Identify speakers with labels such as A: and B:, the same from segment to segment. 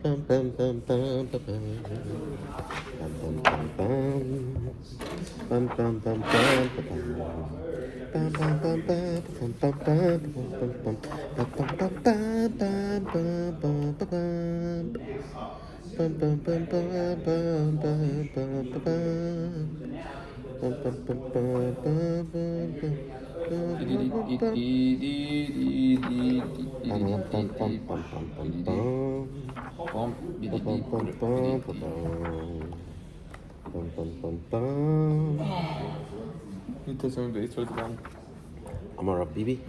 A: Amar Rav Bibi.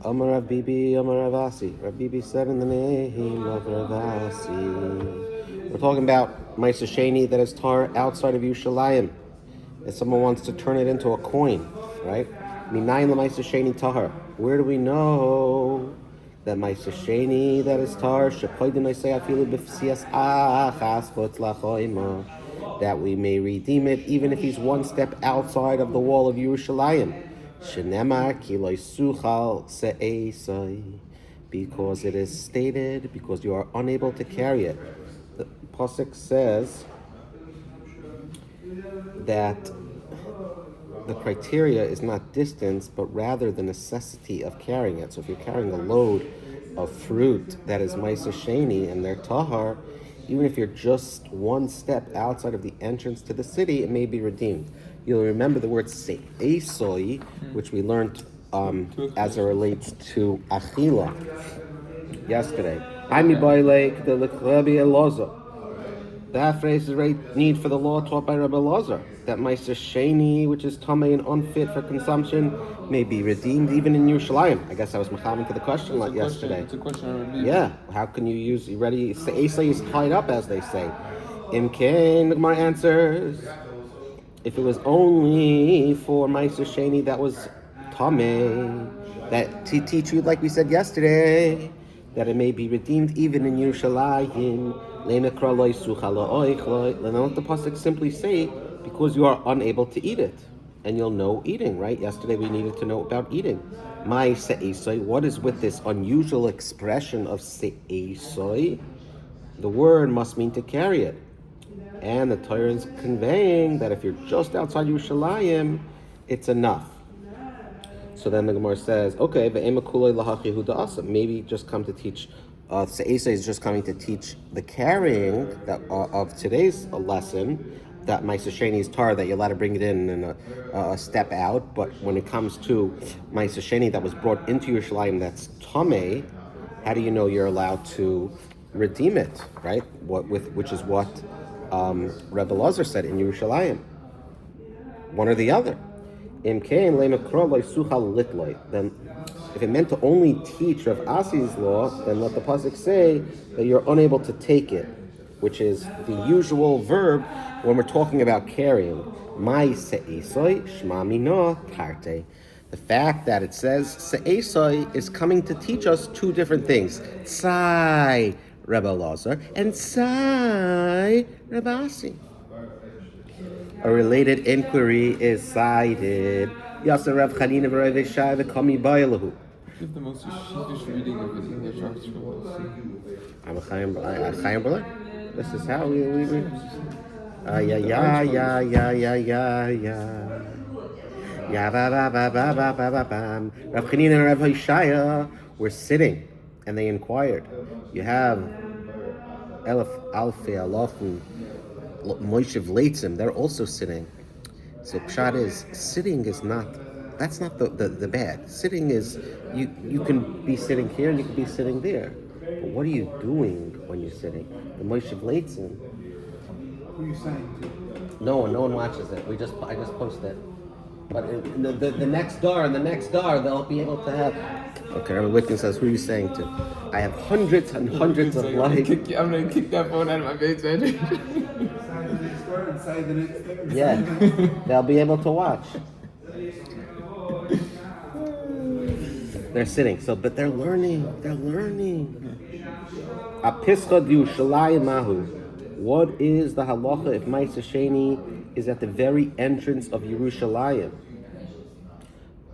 A: Amar Rav Bibi, Amar Rav Asi. Rav Bibi said in the name of Rav Asi. We're talking about Maaser Sheni that is tar outside of Yerushalayim. If someone wants to turn it into a coin, right? Minayin l'Maaser Sheni tahar. Where do we know that Maaser Sheni that is tar that we may redeem it even if he's one step outside of the wall of Yerushalayim? Because it is stated, because you are unable to carry it. The Pasuk says that the criteria is not distance, but rather the necessity of carrying it. So if you're carrying a load of fruit that is Maaser Sheni and they're tahar, even if you're just one step outside of the entrance to the city, it may be redeemed. You'll remember the word se'esoi, which we learned as it relates to achila yesterday. That phrase is right need for the law taught by Rabbi Elazar, that Maaser Sheni, which is tamei and unfit for consumption, may be redeemed even in Yerushalayim. I guess I was mechamin to the question like yesterday.
B: It's a question.
A: Yeah, how can you use, you ready? Se'esai is tied up, as they say. Imkain, the Gemara answers, if it was only for Maaser Sheni that was tamei, that to teach you, like we said yesterday, that it may be redeemed even in Yerushalayim. Let the pasuk simply say, because you are unable to eat it, and you'll know eating, right? Yesterday we needed to know about eating. My se'esoi, what is with this unusual expression of se'esoi? The word must mean to carry it. And the Torah is conveying that if you're just outside Yerushalayim, it's enough. So then the Gemara says, okay, maybe just come to teach, Se'esai is just coming to teach the carrying that, of today's lesson, that Maaser Sheni is tar, that you're allowed to bring it in and a step out. But when it comes to Maaser Sheni that was brought into Yerushalayim that's tamei, how do you know you're allowed to redeem it, right? Which is what Rebbe Elazar said in Yerushalayim. One or the other. Then if it meant to only teach Rav Asi's law, then let the pasuk say that you're unable to take it, which is the usual verb when we're talking about carrying. Mai se'esoi shma mino tarte. The fact that it says se'esoi is coming to teach us two different things. Tzai Rebbe Elazar and Tzai Rav Asi. A related inquiry is cited. Yasser Rav Chanina v'Rav Shai v'Kami Ba'ilahu.
B: Give the most sheepish reading of the English article.
A: I'm a Chaim Brother. This is how we read. Ya ba ba ba ba ba ba ba bam. Rav Chanina and Rav Hoshaya were sitting, and they inquired. You have Alfei Alofim Moshe Vleitzim, they're also sitting. So pshat is, sitting is not, that's not the bad. Sitting is, you can be sitting here and you can be sitting there. But what are you doing when you're sitting? The Moshe Vleitzim.
C: Who are you saying to?
A: No one watches it. I just post it. But the next door, they'll be able to have. Okay, Rabbi Whitkin says, who are you saying to? I have hundreds and hundreds of likes.
B: I'm gonna kick that phone out of my face, Andrew.
A: Yeah, they'll be able to watch. They're sitting, but they're learning. Apischa Yerushalayim mahu. What is the halacha if Maaser Sheni is at the very entrance of Yerushalayim?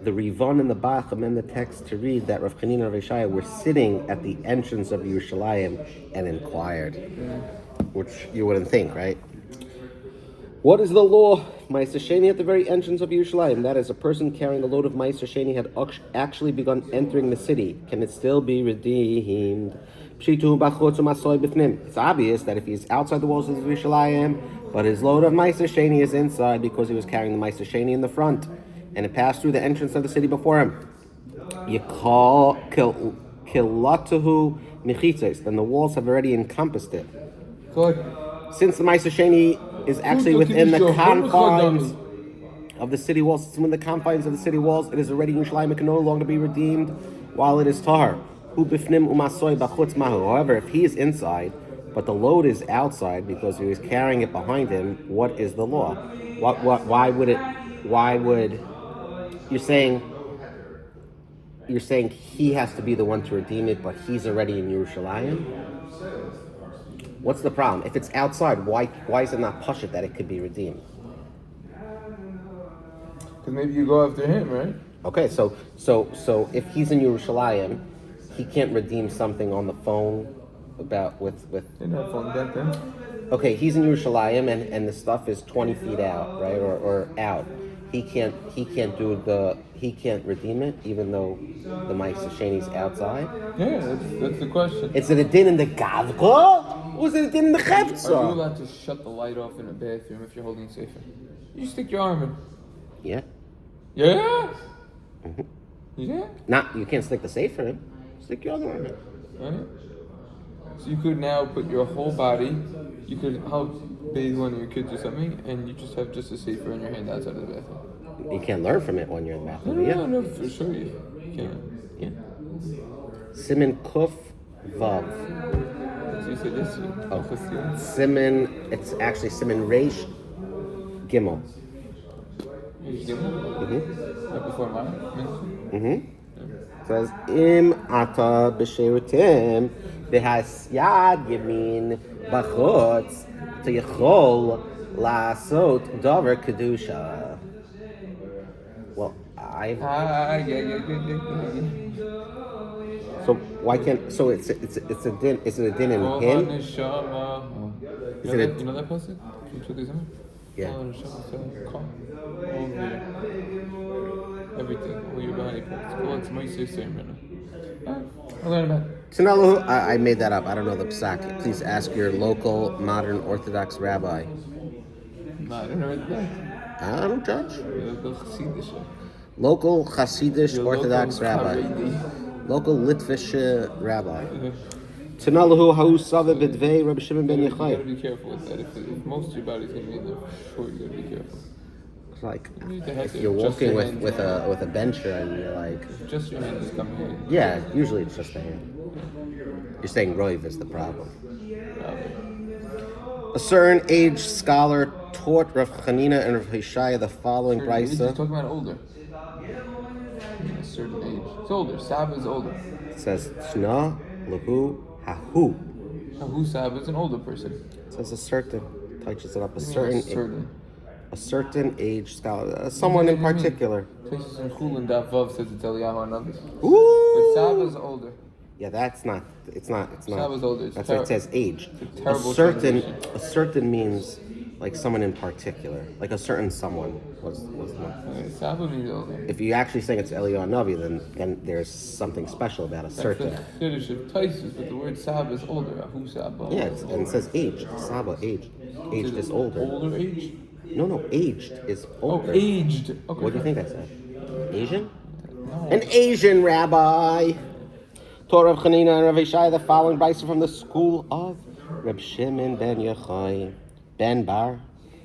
A: the Rivon and the Bach amend the text to read that Rav Chanina and Rav Yeshaya were sitting at the entrance of Yerushalayim and inquired, which you wouldn't think, right? What is the law? Maaser Sheni at the very entrance of Yerushalayim. That is, a person carrying a load of Maaser Sheni had actually begun entering the city. Can it still be redeemed? It's obvious that if he's outside the walls of Yerushalayim, but his load of Maaser Sheni is inside because he was carrying the Maaser Sheni in the front, and it passed through the entrance of the city before him. You call kilatuhu michitzes, then the walls have already encompassed it.
B: Good.
A: Since the Maaser Sheni is actually within the confines of the city walls, it's within the confines of the city walls, it is already Yerushalayim. It can no longer be redeemed while it is tahar. However, if he is inside, but the load is outside because he was carrying it behind him, what is the law? Why would you're saying he has to be the one to redeem it, but he's already in Yerushalayim? What's the problem? If it's outside, why is it not pashut that it could be redeemed?
B: Because maybe you go after him, right?
A: Okay, so if he's in Yerushalayim, he can't redeem something on the phone with.
B: They're not phone back then.
A: Okay, he's in Yerushalayim and the stuff is 20 feet out, right, or out. He can't redeem it even though the Maaser Sheni's outside.
B: Yeah, that's the question.
A: Is it a din in the gavko? Or is it a din in the
B: Are you
A: chefza?
B: allowed to shut the light off in a bathroom if you're holding a sefer? You stick your arm in.
A: Yeah.
B: Yeah? Yeah?
A: You can't stick the safer in. Stick your other arm in.
B: Right? So you could now put your whole body, you could help bathe one of your kids or something, and you just have just a safer in your hand outside of the bathroom.
A: You can't learn from it when you're in the bathroom.
B: No, for sure you can.
A: Yeah. Siman Kuf Vav.
B: So you said this.
A: Oh. Siman, it's actually Siman Reish Gimel.
B: Right before mine.
A: Says Im ata b'sherutim v'hasyad yamin b'chutz tiyachol la'asot davar kedusha. Well,
B: Yeah.
A: So why can't? So it's a din. Is it a din in him?
B: Is
A: it a-
B: you know that person?
A: Yeah.
B: All over everything, all your body parts. Well, it's my sister, man. I'll learn about it.
A: Tanalu, I made that up. I don't know the psak. Please ask your local modern Orthodox rabbi.
B: No, I don't know that.
A: I don't judge.
B: Local Chassidish.
A: Local Hasidish
B: Your
A: Orthodox
B: local
A: rabbi.
B: Haredi.
A: Local Litvish rabbi. Tanalu Hausava Bidvei Rabbi Shimon ben
B: You gotta
A: Yochai.
B: be careful with that. If most of your body's gonna be in there, for sure you gotta be careful.
A: It's like
B: need to have
A: if
B: to
A: you're
B: adjust
A: walking
B: your
A: with
B: hands.
A: a bencher and you're like,
B: Just your hand is coming in.
A: yeah, usually it's just a hand. You're saying Roiv is the problem. A certain age scholar taught Rav Chanina and Rav Yeshaya the following
B: He's
A: brisa.
B: talking about older. A certain age. It's older. Saba is older.
A: It says Shna Lahu Hahu.
B: Who Saba is an older person.
A: It says a certain, touches it up, a
B: Certain.
A: certain age scholar, someone in particular.
B: Places in Chul and Daf Vav says it's Eliyahu Hanavi.
A: Ooh.
B: But Saba is older.
A: Yeah, it's not.
B: Saba's older. It's
A: That's why it says age.
B: It's a terrible
A: A certain means like someone in particular, like a certain someone was the.
B: Saba means older.
A: If you actually saying it's Eliyahu Navi, then there's something special about a certain.
B: That's the Kiddush of Taisus, but the word Saba is older. Who Saba?
A: Yeah, and it says age. Saba, aged. Aged is older.
B: Older age?
A: No, aged is older.
B: Oh, aged. Okay.
A: What do you think I said? Asian?
B: No.
A: An Asian rabbi. Torah of Chanina and Rav Yeshaya, the following brisa from the school of Reb Shimon ben Yochai ben Bar.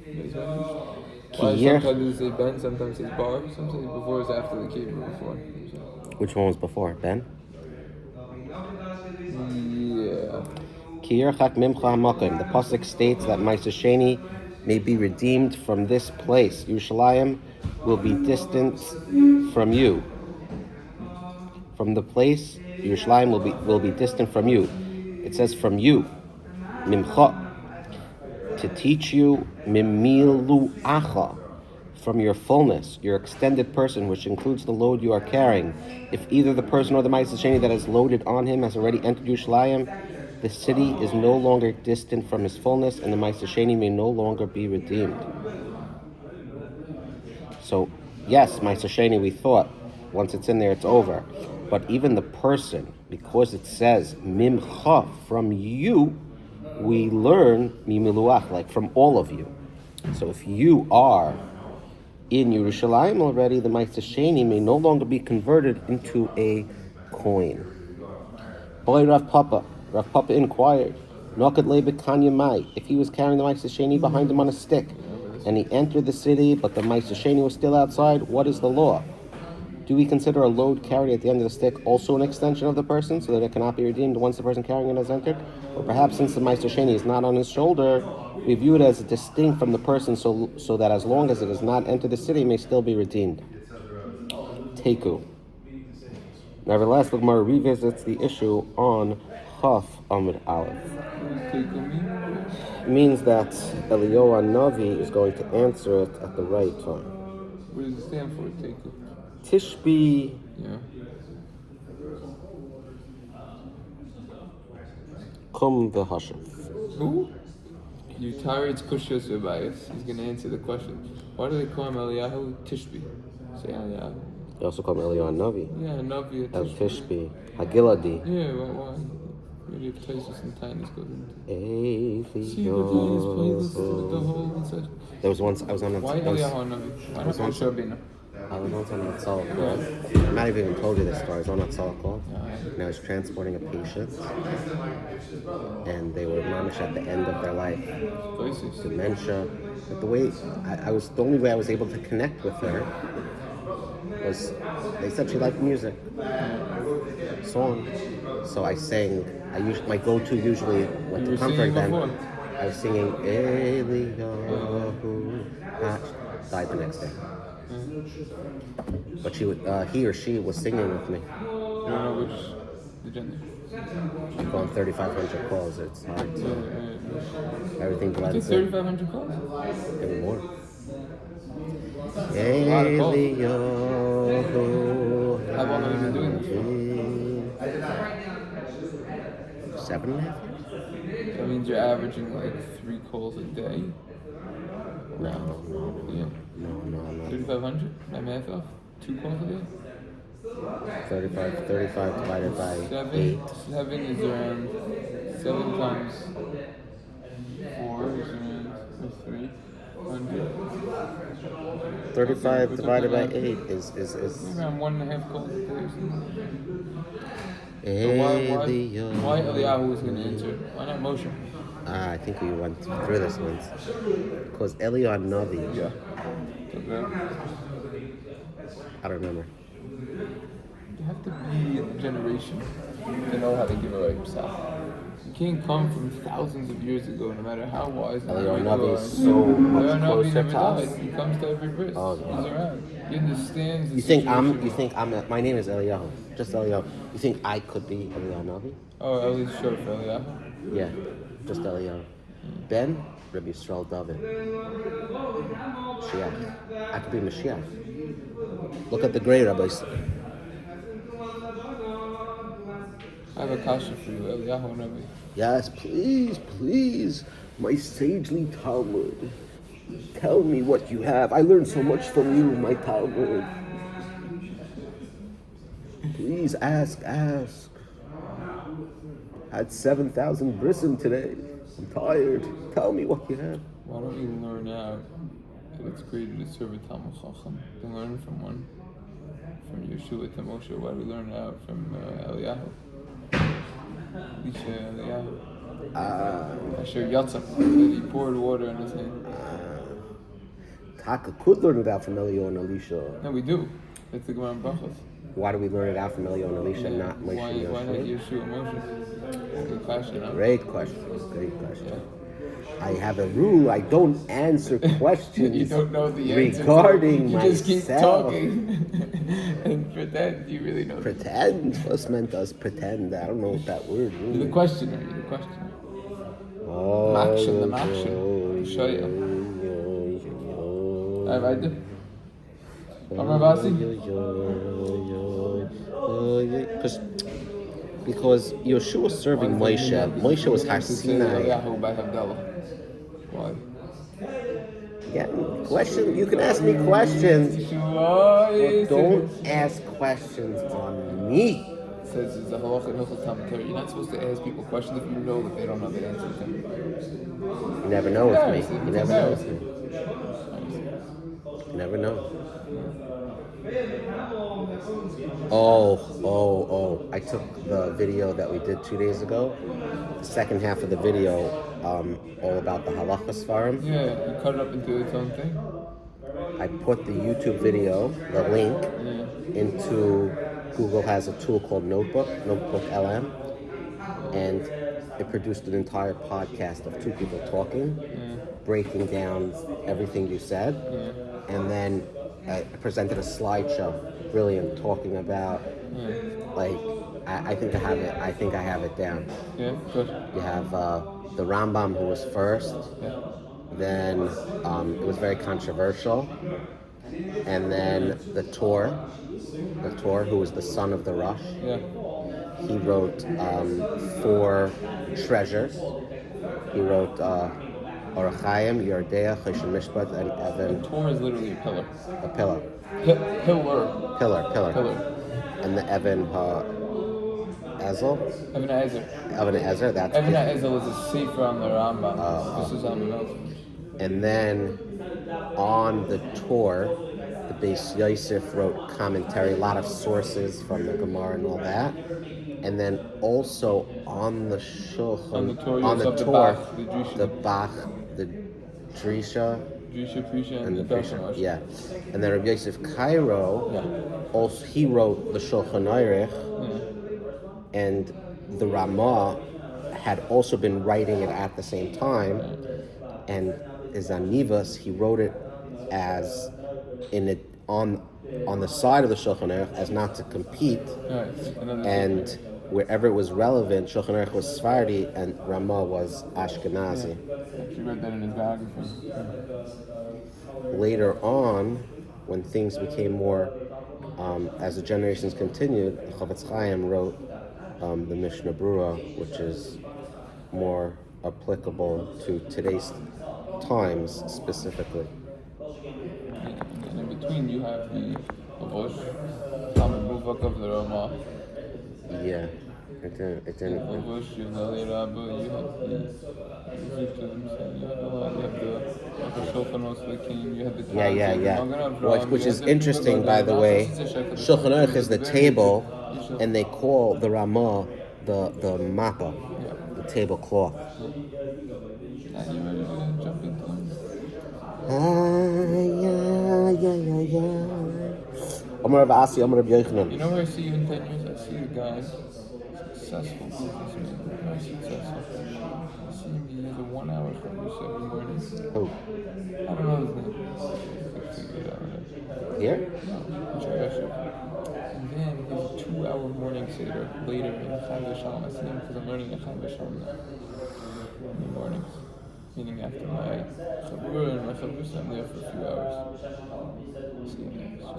B: Why sometimes they say Ben, sometimes it's Bar, sometimes before is after the cave before.
A: Which one was before? Ben?
B: Yeah.
A: Ki yirchak mimcha hamakim. The pasuk states that Maaser Sheni may be redeemed from this place. Yerushalayim will be distant from you. From the place, Yerushalayim will be distant from you. It says from you, mimcha, to teach you, mimilu acha, from your fullness, your extended person, which includes the load you are carrying. If either the person or the Maaser Sheni that is loaded on him has already entered Yerushalayim, the city is no longer distant from his fullness, and the Maaser Sheni may no longer be redeemed. So, yes, Maaser Sheni, we thought, once it's in there, it's over. But even the person, because it says, Mimcha, from you, we learn, Mimiluach, like from all of you. So if you are in Yerushalayim already, the Maaser Sheni may no longer be converted into a coin. Boy, Rav Papa inquired, Nokat le bekanya mai, if he was carrying the Maaser Sheni behind him on a stick, and he entered the city, but the Maaser Sheni was still outside, what is the law? Do we consider a load carried at the end of the stick also an extension of the person, so that it cannot be redeemed once the person carrying it has entered? Or perhaps since the Maaser Sheni is not on his shoulder, we view it as distinct from the person, so that as long as it has not entered the city, it may still be redeemed. Teku. Nevertheless, the Gemara revisits the issue on Chaf Amud Aleph. It means that Eliyahu Navi is going to answer it at the right time.
B: What does it stand for, Teku?
A: Tishbi.
B: Yeah.
A: Kum v'hashav.
B: Who? You tired Kushos Vibayas. He's going to answer the question. Why do they call him Eliyahu Tishbi? Say Eliyahu.
A: They also call him Eliyahu Navi.
B: Yeah, Navi
A: El Tishbi. Hagiladi.
B: Yeah, why? Maybe if places and tinies goes into. See the
A: Eliyahu.
B: playlist with the whole such.
A: There was once I was on a.
B: Why Eliyahu Navi? Why not Moshe Rabbeinu?
A: I was once on a Tzala call. I might have even told you this story. I was on a Tzala call, and I was transporting a patient, and they were mamish at the end of their life, dementia. But the way the only way I was able to connect with her was they said she liked music, song. So I sang. My go-to usually went to comfort them. I was singing Eliyahu. Died the next day. But he or she was singing with me.
B: You don't know which the gender.
A: I've gone 3,500 calls. It's hard to. Everything blends in.
B: 3,500 calls?
A: Maybe more.
B: How long have you been doing
A: this? 7.5 years.
B: That means you're averaging like 3 calls a day.
A: No.
B: Yeah.
A: No.
B: 3,500? My math off? 2 calls a day?
A: 35 divided by
B: 7.
A: 8.
B: 7 is around 7 times 4 is around 300.
A: 35 divided by 8 is
B: around 1.5 calls a day or something. So why Eliyahu is going to answer? Why not Moshe?
A: I think we went through this once. Because Eliyahu Navi.
B: Yeah. Okay.
A: I don't remember.
B: You have to be in the generation to know how to give a right yourself. You can't come from thousands of years ago, no matter how wise and
A: Eliyahu
B: great you
A: Navi
B: are.
A: is so much
B: Eliyahu Navi
A: closer
B: never
A: to us.
B: died. He comes to every bris.
A: Oh, no.
B: He's around. He understands the
A: You
B: situation.
A: think I'm my name is Eliyahu. Just Eliyahu. You think I could be Eliyahu Navi?
B: Oh, Eli's short for Eliyahu.
A: Yeah. Just Eliyahu. Ben, Rabbi Yisrael David. Mashiach. I could be Mashiach. Look at the great rabbis.
B: I have a kasha for you, Eliyahu Navi.
A: Yes, please. My sagely Talmud. Tell me what you have. I learned so much from you, my Talmud. Please ask. I had 7,000 brissim today. I'm tired. Tell me what you have.
B: Why don't you learn out that it's created to serve a Talmud Chacham? To learn from one, from Yeshua to Moshe. Why do we learn out from Eliyahu? Elisha Eliyahu. Asher Yatzak, that he poured water in his hand.
A: Taka could learn it out from Eliyahu and Elisha.
B: No, we do. That's the Gemara in Brachos.
A: Why do we learn it out from Eliyahu and Elisha,
B: Yeah.
A: not Moshe and
B: Why not
A: Yoshua?
B: Yeshua and Moshe? Good question, huh?
A: Great question. I have a rule. I don't answer questions
B: You don't know the answer.
A: regarding
B: You
A: myself.
B: just keep talking and pretend you really know.
A: Pretend? What's meant to us pretend? I don't know what that word
B: You're
A: means.
B: the questioner. You're the questioner.
A: Oh,
B: Makshin, the Makshin. Show you. I do. Amar Vasi?
A: Because Yeshua was serving Moshe. Moshe was Har Sinai.
B: Eliyahu by Havdalah. Why?
A: Again, question. You can ask me questions, but don't ask questions on me.
B: It says it's a halacha and hilchos Talmud Torah. You're not supposed to ask people questions if you know that they don't know the answer to them.
A: You never know with me. You never know with me. You never know. Oh. I took the video that we did 2 days ago. The second half of the video, all about the halachas farm.
B: Yeah, you cut it up into its own thing.
A: I put the YouTube video, the link, into Google has a tool called Notebook LM, and it produced an entire podcast of two people talking, breaking down everything you said, and then I presented a slideshow, brilliant, talking about like I think I have it down.
B: Yeah, good.
A: You have the Rambam, who was first.
B: Yeah.
A: Then it was very controversial. And then the Tor, who was the son of the Rosh.
B: Yeah.
A: He wrote 4 treasures. He wrote Orach Chaim, Yordea, Choshen Mishpat, and Evan.
B: Torah is literally a pillar.
A: A pillar.
B: Pillar.
A: And the Evan Ezel.
B: Evan
A: Ezer. That's
B: Evan Ezel is a sefer on the Rambam. This is on the mountain.
A: And then on the tour, the Beis Yosef wrote commentary, a lot of sources from the Gemara and all that. And then also on the Shulchan, the Bach, the Drisha,
B: and the
A: Drisha, yeah. And then Rabbi Yosef Cairo, also he wrote the Shulchan Aruch, and the Ramah had also been writing it at the same time, and his Anivas, he wrote it as in it on the side of the Shulchan Aruch as not to compete, and wherever it was relevant, Shulchan Aruch was Sephardi and Ramah was Ashkenazi.
B: She read that in his biography.
A: Later on, when things became more, as the generations continued, Chavetz Chaim wrote the Mishnah Brura, which is more applicable to today's times specifically.
B: And in between, you have the Lavush, Talmud Muvak of the Ramah.
A: Yeah, it didn't.
B: Lavush, you have the Eli Rabba, you have the Shulchan Aruch, you have the Taz,
A: Yeah. Which is interesting, by the way. Shulchan Aruch is the table, and they call the Ramah the Mappa, the tablecloth.
B: Are you ready to jump into them?
A: Yeah. Amar Rav Asi, Amar Rav Yochanan.
B: You know where I see you in 10 years? I see a guy, successful businessman, very successful. I see him, he has a 1-hour service every morning.
A: Who?
B: I don't know his name. I could figure it out.
A: Here?
B: No, and then he has a 2-hour morning seder later in Chai V'Shalom. I see him because I'm learning at Chai V'Shalom now. In the mornings. Meaning after my chavur and my chavur, I'm there for a few hours. See him, just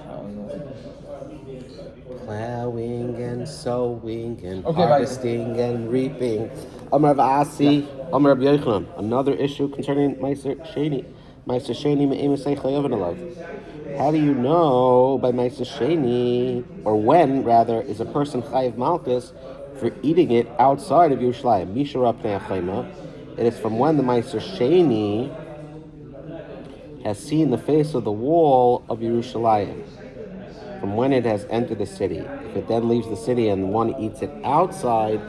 B: plowing away.
A: Plowing and sowing and harvesting and reaping. Amar Rav Asi, Amar Rav Yochanan. Another issue concerning Maaser Sheni. Maaser Sheni me'emasei chayav alav. How do you know by Maaser Sheni, or when rather, is a person chayav malchus for eating it outside of Yerushalayim? Mishra pnei achayma. It is from when the Maaser Sheni has seen the face of the wall of Yerushalayim, from when it has entered the city. If it then leaves the city and one eats it outside,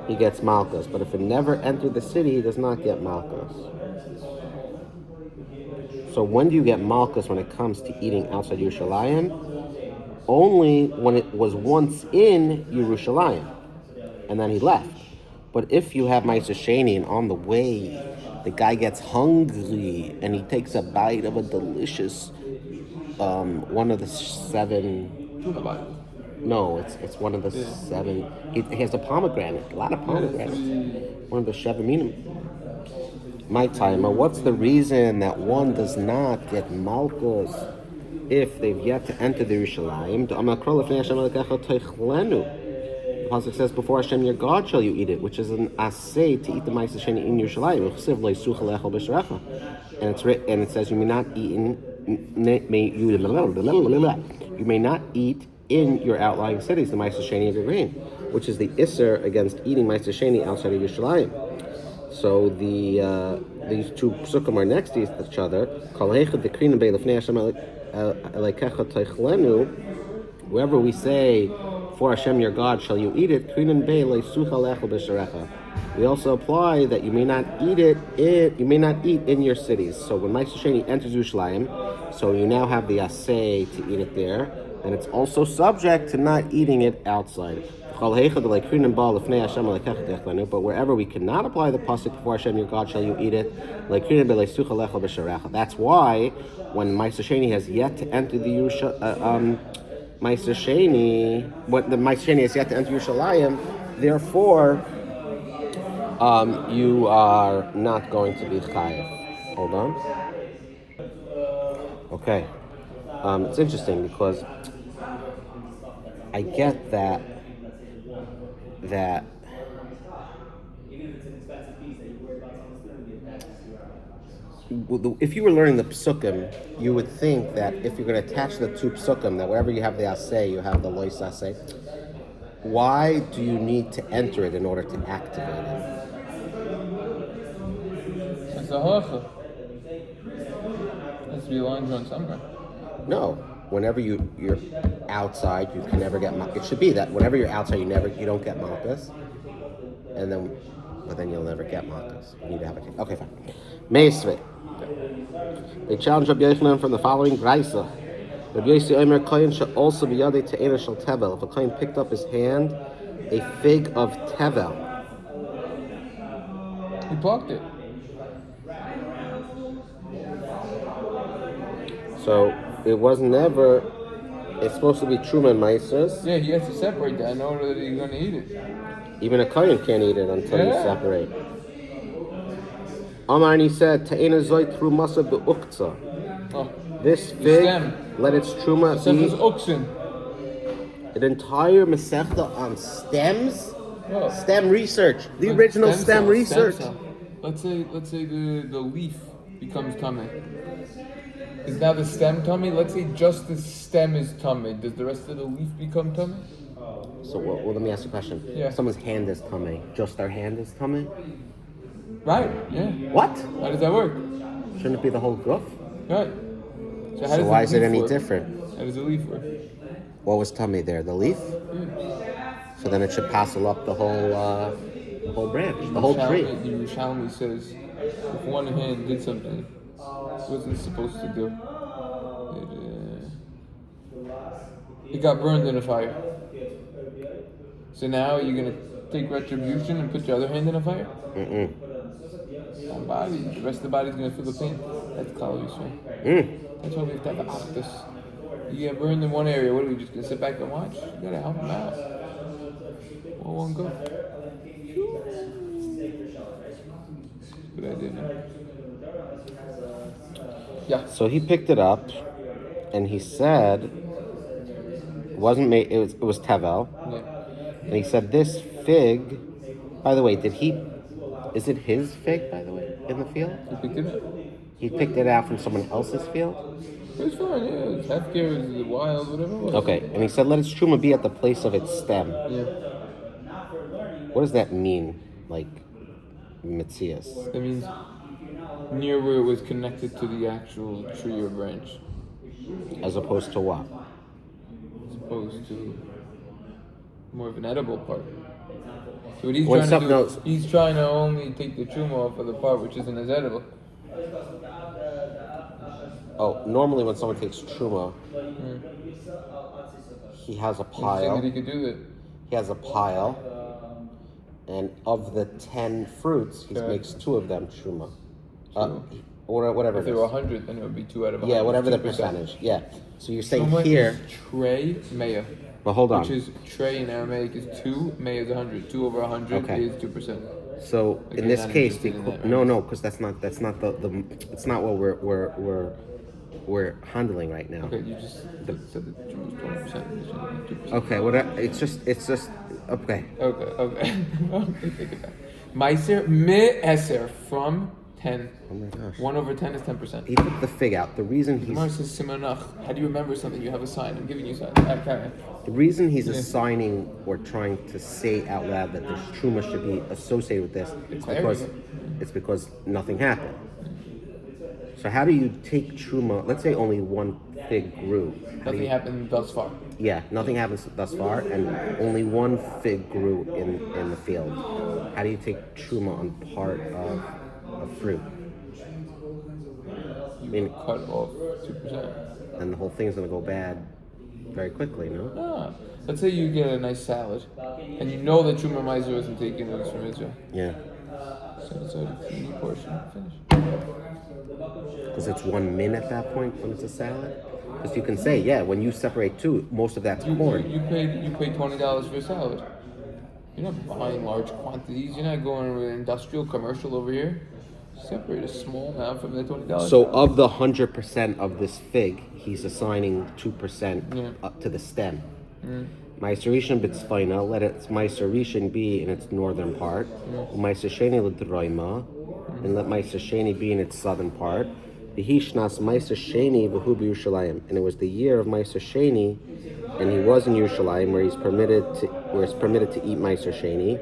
A: he gets malchus. But if it never entered the city, he does not get malchus. So when do you get malchus when it comes to eating outside Yerushalayim? Only when it was once in Yerushalayim, and then he left. But if you have Maaser Sheni and on the way the guy gets hungry and he takes a bite of a delicious one of the 7. No, it's one of the 7. He has a pomegranate, a lot of pomegranates. One of the Shevaminim. My time. What's the reason that one does not get malchus if they've yet to enter the Yerushalayim, the pasuk says, "Before Hashem your God shall you eat it," which is an assay to eat the Maaser Sheni in Yerushalayim. And it's written, and it says, "You may not eat you may not eat in your outlying cities the Maaser Sheni of your grain," which is the isser against eating Maaser Sheni outside of Yerushalayim. So these two psukim are next to each other. Wherever we say, "For Hashem your God shall you eat it," we also apply that you may not eat in your cities. So when Maaser Sheni enters Yerushalayim, so you now have the assay to eat it there, and it's also subject to not eating it outside. But wherever we cannot apply the pasuk, "For Hashem your God shall you eat it," that's why when Maaser Sheni has yet to enter the Maaser Sheni, when the Maaser Sheni has yet to enter Yerushalayim, therefore you are not going to be chayav. Hold on. Okay. It's interesting because I get that if you were learning the psukim, you would think that if you're going to attach the two psukim, that wherever you have the assay, you have the lois assay. Why do you need to enter it in order to activate it?
B: It's a halacha. Has to be a line drawn somewhere.
A: No. Whenever you're outside, you can never get. It should be that whenever you're outside, you don't get Makkos, but then you'll never get Makkos. You need to have it. Okay, fine. Meisve. They challenge Rabbi Yochanan from the following Graisa. Rabbi Yossi Omer Kohen should also be yadei te'ena shel tevel. If a Kohen picked up his hand a fig of tevel,
B: He blocked it.
A: so it was never. It's supposed to be truma and maasers.
B: Yeah, he has to separate that in order that he's going to eat it.
A: Even a Kohen can't eat it until you separate. Amar, and he said, "Te'ena zoy trumasa be'uktzah." This fig, let its truma be an entire mesechta on stems.
B: Oh.
A: Stem research, the original stem research.
B: Let's say the leaf becomes tummy. Is now the stem tummy? Let's say just the stem is tummy. Does the rest of the leaf become tummy?
A: So, well, let me ask you a question.
B: Yeah.
A: Someone's hand is tummy. Just their hand is tummy?
B: Right, yeah.
A: What?
B: How does that work?
A: Shouldn't it be the whole goof?
B: Right.
A: So why is it any different?
B: How does the leaf work?
A: What was tummy there? The leaf?
B: Yeah.
A: So then it should passel up the whole branch, the whole tree.
B: The Yerushalmi says, if one hand did something it wasn't supposed to do, it got burned in a fire. So now you're going to take retribution and put your other hand in a fire? One body, the rest of the body's going to feel the pain. That's calories, right? That's why we have to have actus. You get burned in one area, what are we just going to sit back and watch? You got to help them out. One go. Good idea, man. Yeah.
A: So he picked it up, and he said, it wasn't made. It was tevel, and he said, "This fig." By the way, is it his fig? By the way, in the field,
B: He picked it up.
A: he picked it out from someone else's field.
B: It was fine, yeah. It's hefker, it's wild, whatever it was.
A: Okay, and he said, "Let its truma be at the place of its stem."
B: Yeah.
A: What does that mean? Like, mitzias?
B: That means near where it was connected to the actual tree or branch,
A: As opposed to what?
B: as opposed to more of an edible part. So what he's
A: When
B: trying to do,
A: something
B: he's trying to only take the truma off of the part which isn't as edible.
A: Oh, normally when someone takes truma, he has a
B: He's saying
A: pile.
B: that he could do that.
A: He has a pile, and of the 10 fruits, he makes 2 of them truma. Or whatever.
B: If there were 100, then it would be 2 out of 100.
A: Yeah, whatever the
B: 2%.
A: percentage. Yeah. So you're saying
B: Truma
A: here.
B: is trey mea.
A: But hold on.
B: Which is trey in Aramaic is 2, mea is 100. 2 over 100
A: Okay.
B: is 2%.
A: So
B: Like
A: in
B: you're
A: this
B: not
A: case,
B: interested in that, right?
A: no, because that's not the it's not what we're we're handling right now.
B: Okay, you just said the Truma was 20%. 2%.
A: Okay, it's just okay.
B: Okay. Take it back. Maaser me-eser from 10.
A: Oh my gosh.
B: 1 over 10 is 10%.
A: He took the fig out. The reason
B: The
A: he's
B: Gemara says simanach. How do you remember something? You have a sign. I'm giving you a sign.
A: the reason he's assigning or trying to say out loud that this truma should be associated with this is because nothing happened. So how do you take truma? Let's say only one fig grew.
B: Nothing happened thus far.
A: Yeah, nothing happens thus far, and only one fig grew in the field. How do you take truma on part of fruit?
B: You cut off 2%.
A: And the whole thing's gonna go bad very quickly, no?
B: Ah, let's say you get a nice salad, and you know that Truma Maaser wasn't taking those from Israel.
A: Yeah.
B: So it's a teeny portion. Finish.
A: Because it's 1 min at that point when it's a salad. Because you can say, yeah, when you separate two, most of that's corn.
B: You paid $20 for a salad. You're not buying large quantities. You're not going with industrial commercial over here. Separate a small amount from the $20.
A: So of the 100% of this fig, he's assigning 2% up to the stem. Maaser Rishon b'tzfayna, let its Maaser Rishon be in its northern part. Maaser Sheni l'droima, and let Maaser Sheni be in its southern part. V'hishnas Maaser Sheni v'hu b'Yushalayim, and it was the year of Maaser Sheni, and he was in Yerushalayim where it's permitted to eat Maaser Sheni.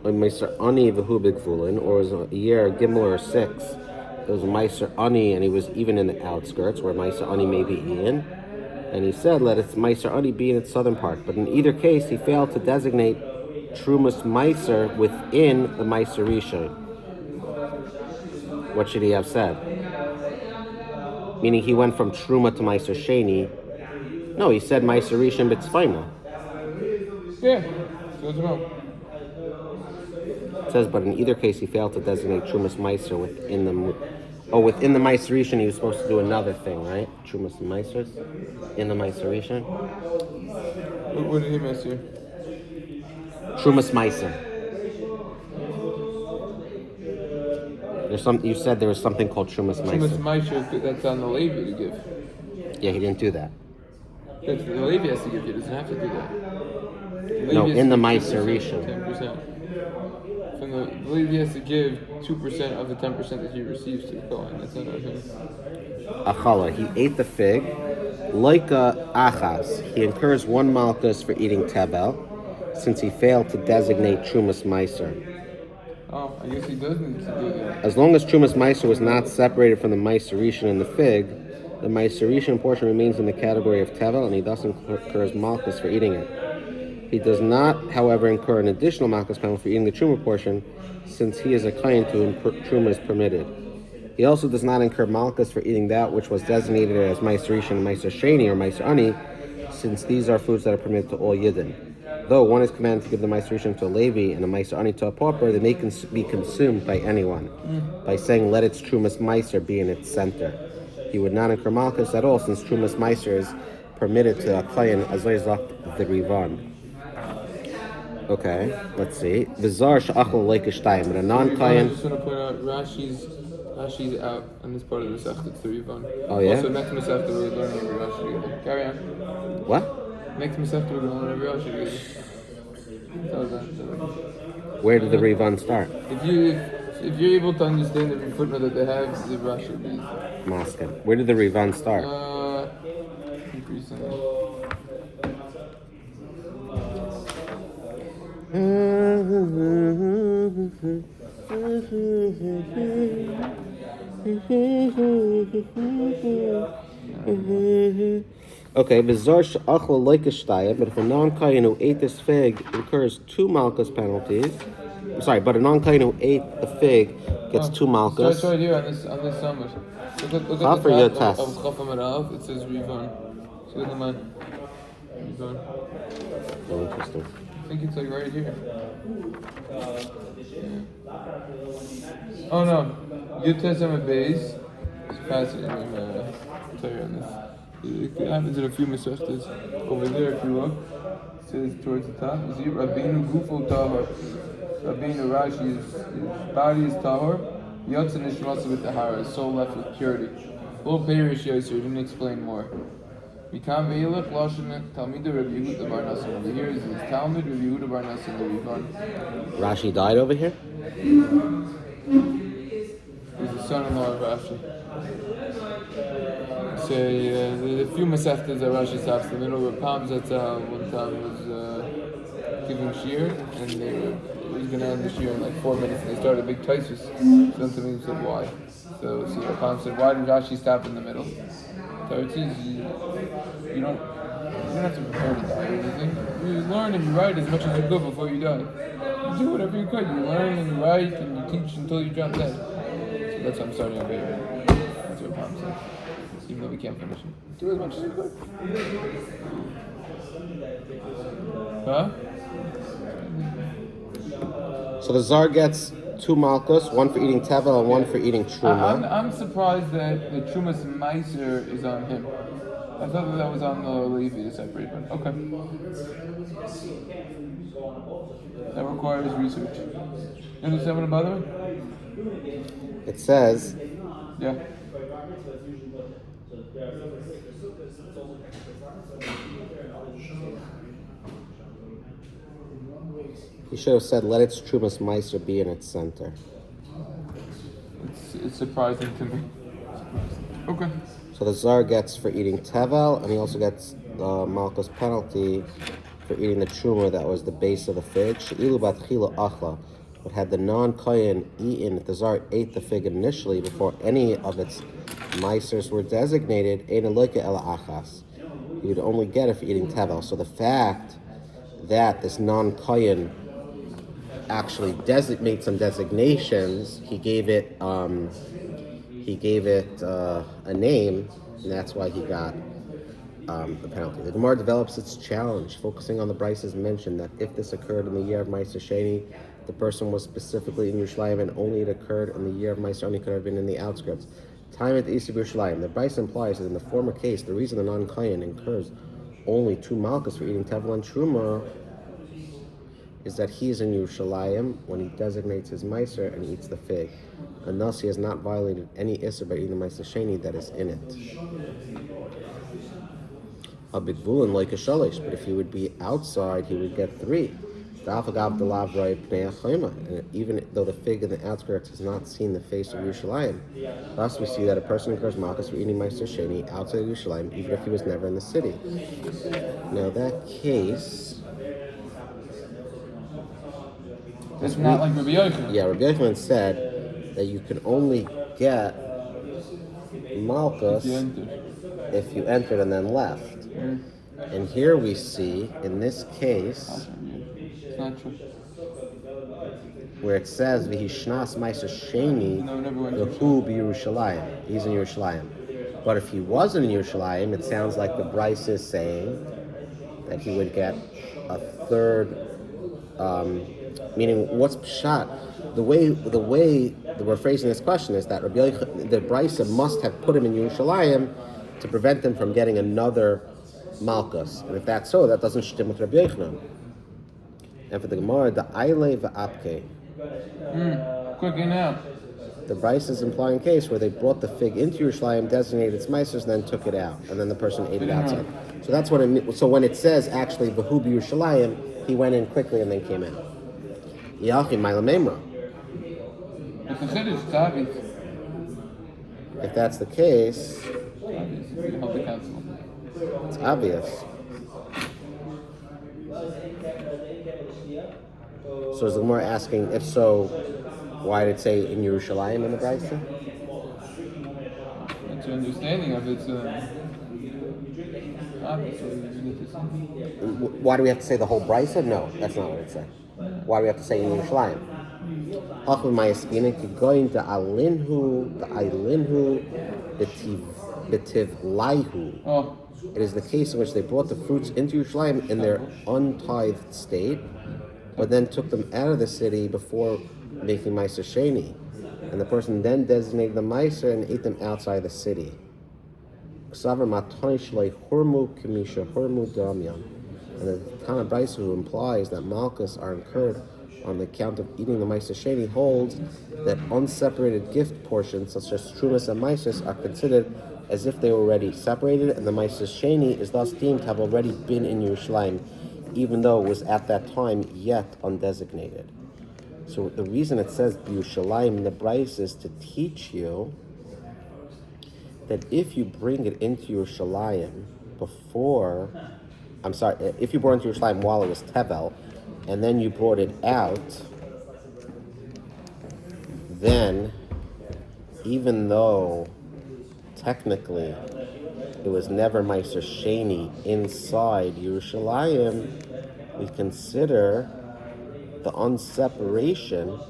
A: Maaser Ani v'hu b'Gvulin, or it was a year Gimel or 6. It was Maaser Ani, and he was even in the outskirts where Maaser Ani may be eaten. And he said, let its Maaser Ani be in its southern part. But in either case, he failed to designate Trumas Maaser within the Maaser Rishon. What should he have said? Meaning he went from Truma to Maaser Sheni. No, he said Maaser Rishon b'tzfayna.
B: Yeah, so what's wrong?
A: It says, but in either case, he failed to designate Trumas Maaser within the... within the Maaser Rishon, he was supposed to do another thing, right? Trumas and Maasers in the Maaser Rishon.
B: What did he miss here?
A: Trumas Maaser. You said there was something called Trumas
B: Trumas
A: Maaser.
B: Maaser, that's on the Levi to give.
A: Yeah, he didn't do that.
B: The Levi has to give. He doesn't have to do that.
A: No, in the Maaser Rishon.
B: 10%. From the Levi has to give 2% of the 10% that he receives to the Kohen. That's not on him.
A: Achala, he ate the fig. Like achas, he incurs 1 malchus for eating tebel, since he failed to designate Trumas Maaser.
B: Oh, I guess he does need to do that.
A: As long as Trumas Maaser was not separated from the Maaser Rishon and the fig, the Maaser Rishon portion remains in the category of tevel, and he thus incurs malchus for eating it. He does not, however, incur an additional malchus penalty for eating the Truma portion, since he is a kain to whom Truma is permitted. He also does not incur malchus for eating that which was designated as Maaser Rishon and Maaser Sheni or Maaser Ani, since these are foods that are permitted to all Yidden. Though one is commanded to give the Maaser Rishon to a Levi and a Maaser Ani to a pauper, they may be consumed by anyone, by saying, let its Trumas Maaser be in its center. He would not incur malchus at all, since Trumas Maaser is permitted to a kain as well as the Rivan. Okay, let's see. V'zar she'achol leikishtayim, but a non-kain.
B: I just want to point out Rashi's out on this part of the Masechta. It's the Rivan.
A: Oh yeah.
B: Also, next Masechta we're learning every Rashi together. Carry on.
A: What?
B: Next Masechta we're going to learn every Rashi together.
A: Where did the Rivan start?
B: If you're able to understand every footnote that they have, the Rashi will be.
A: Moscow. Where did the Rivan start?
B: Recently.
A: Okay, V'zar she'achol leikishtayim, but if a non-kain who ate this fig incurs 2 malchus penalties, but a non-kain who ate the fig gets 2 malchus.
B: So it's right here on this summit. Look at the top of Chafam Arav. It says Rivan. So look at mine. Rivan.
A: Oh, interesting.
B: I think it's like right here. Yeah. Oh no, Yutesam Beis. It's fascinating. I'll tell you on this. It happens in a few Masechtas. Over there, if you look, it says towards the top, you see Rabbeinu Gufo Tahor. Rabbeinu Rashi, his body is Tahor. Yotze Nishmasa with Tahara, his soul left with purity. Lo Perish Yoser didn't explain more. Mikam Veilach Lashon Talmida Rabbi Yehuda Bar Nassim. Over here is his Talmud Rabbi Yehuda Bar Nassim the Rivan.
A: Rashi died over here?
B: He's the son-in-law of Rashi. So the few Masechtas that Rashi stops in the middle of Pam Zatzal one time was giving shir, and it was going to end the shir in like 4 minutes, and they started a big taisus. So then Tamim said, why? So Pam said, why did Rashi stop in the middle? So it says, you don't have to prepare to die or anything. You learn and you write as much as you could before you die. You do whatever you could. You learn and you write and you teach until you drop dead. So that's what I'm starting over here. That's what Pam said. Even though we can't finish it. Do as much as you could. Huh?
A: So the Tsar gets 2 Makkos, one for eating Tevel and one for eating Truma.
B: I'm surprised that the Trumas Maaser is on him. I thought that was on the Levi to separate, but okay. That requires research. You understand what I'm bothering?
A: It says,
B: Yeah.
A: he should have said, let its Trumas Meiser be in its center.
B: It's surprising to me. Okay.
A: So the Tsar gets for eating Tevel, and he also gets the Malchus penalty for eating the Truma that was the base of the fig. She'ilu batchila achla. But had the non-Kohen eaten, if the Tsar ate the fig initially before any of its Meisers were designated, ein eloika ela achas. He would only get it for eating Tevel. So the fact that this non-Kohen actually made some designations, he gave it a name, and that's why he got the penalty. The Gemara develops its challenge, focusing on the Bryce's mention that if this occurred in the year of Maaser Sheni, the person was specifically in Yerushalayim, and only it occurred in the year of Maaser only could have been in the outskirts. Time at the east of Yerushalayim. The Bryce implies that in the former case, the reason the non-Kohen incurs only 2 malchus for eating Tevel and Truma is that he is in Yerushalayim when he designates his Maaser and eats the fig, and thus he has not violated any Isser by eating the Maaser Sheni that is in it. A bigvulin like a shalish, but if he would be outside, he would get 3. And even though the fig in the outskirts has not seen the face of Yerushalayim, thus we see that a person incurs malchus for eating Maaser Sheni outside Yerushalayim, even if he was never in the city. Now that case,
B: it's not like Rabbi Yochanan.
A: yeah, Rabbi Yochanan said that you can only get malchus if you entered and then left. And here we see, in this case,
B: It's not true.
A: where it says V'hishnas Maaser Sheni L'hu b'Yerushalayim. He's in Yerushalayim. But if he wasn't in Yerushalayim, it sounds like the Bryce is saying that he would get a third. Meaning, what's pshat? The way we're phrasing this question is that the Bryce must have put him in Yerushalayim to prevent him from getting another malchus. And if that's so, that doesn't stem with Rabbi Yochanan. And for the Gemara, the Aile v'apke.
B: Quickly now.
A: The Bryce is implying a case where they brought the fig into Yerushalayim, designated its meisers, and then took it out, and then the person ate it outside. So that's what it means. So when it says actually v'hu b'Yerushalayim, he went in quickly and then came out. Yachi ma'ila memra.
B: It's a chiddush, it's obvious.
A: If that's the case,
B: It's obvious. You can hold the council.
A: it's obvious. So is the Gemara asking, if so, why did it say in Yerushalayim in the Bryce?
B: That's your understanding of it's obvious.
A: Why do we have to say the whole Bryce? No, that's not what it said. Why do we have to say in Yerushalayim?
B: Oh,
A: It is the case in which they brought the fruits into Yerushalayim in their untithed state, but then took them out of the city before making Maaser Sheni. And the person then designated the Maaser and ate them outside the city. And the Tana Brisa, who implies that Malchus are incurred on the account of eating the Maaser Sheni, holds that unseparated gift portions such as Trumas and Maasers are considered as if they were already separated, and the Maaser Sheni is thus deemed to have already been in Yerushalayim, even though it was at that time yet undesignated. So the reason it says Yerushalayim in the Bryce is to teach you that if you bring it into Yerushalayim if you brought it into Yerushalayim while it was Tevel, and then you brought it out, then even though technically it was never Maaser Sheni inside Yerushalayim, we consider the unseparation